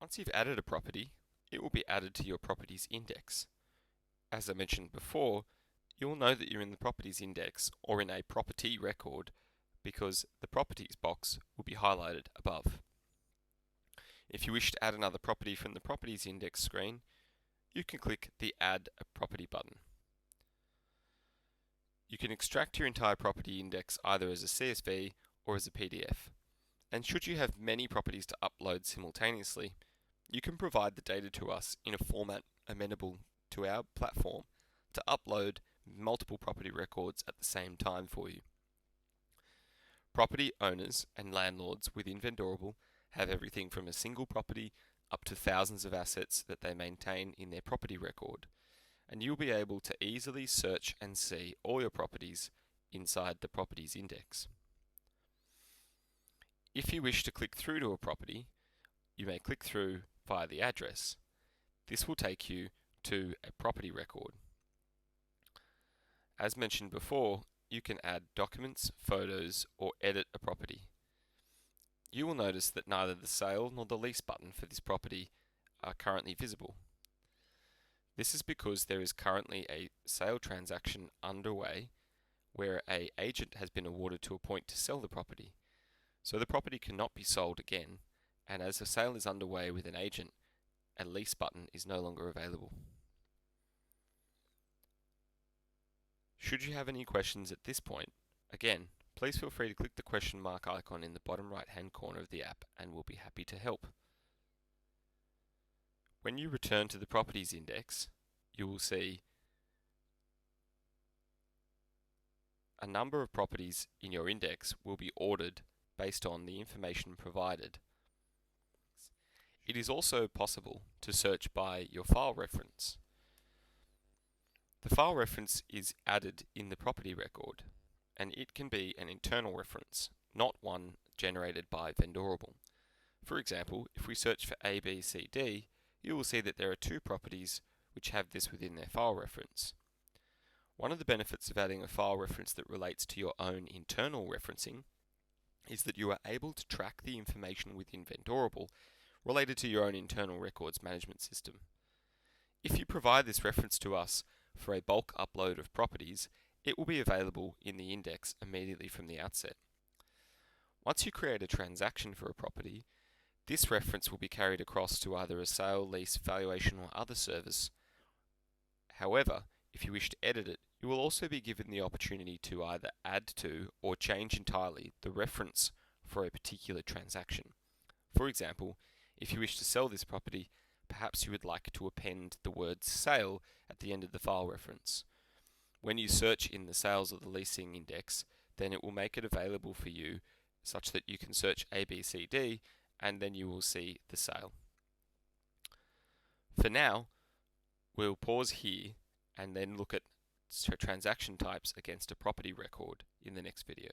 Once you've added a property, it will be added to your properties index. As I mentioned before, you'll know that you're in the properties index or in a property record because the properties box will be highlighted above. If you wish to add another property from the properties index screen, you can click the Add a Property button. You can extract your entire property index either as a CSV or as a PDF. And should you have many properties to upload simultaneously, you can provide the data to us in a format amenable to our platform to upload multiple property records at the same time for you. Property owners and landlords within Vendorable have everything from a single property up to thousands of assets that they maintain in their property record, and you'll be able to easily search and see all your properties inside the properties index. If you wish to click through to a property, you may click through via the address. This will take you to a property record. As mentioned before, you can add documents, photos, or edit a property. You will notice that neither the sale nor the lease button for this property are currently visible. This is because there is currently a sale transaction underway where an agent has been awarded to a point to sell the property. So the property cannot be sold again, and as a sale is underway with an agent, a lease button is no longer available. Should you have any questions at this point, again, please feel free to click the question mark icon in the bottom right hand corner of the app and we'll be happy to help. When you return to the properties index, you will see a number of properties in your index will be ordered based on the information provided. It is also possible to search by your file reference. The file reference is added in the property record, and it can be an internal reference, not one generated by Vendorable. For example, if we search for ABCD, you will see that there are two properties which have this within their file reference. One of the benefits of adding a file reference that relates to your own internal referencing is that you are able to track the information within Vendorable related to your own internal records management system. If you provide this reference to us for a bulk upload of properties, it will be available in the index immediately from the outset. Once you create a transaction for a property, this reference will be carried across to either a sale, lease, valuation, or other service. However, if you wish to edit it, you will also be given the opportunity to either add to or change entirely the reference for a particular transaction. For example, if you wish to sell this property, perhaps you would like to append the word sale at the end of the file reference. When you search in the sales or the leasing index, then it will make it available for you such that you can search ABCD and then you will see the sale. For now, we'll pause here and then look at transaction types against a property record in the next video.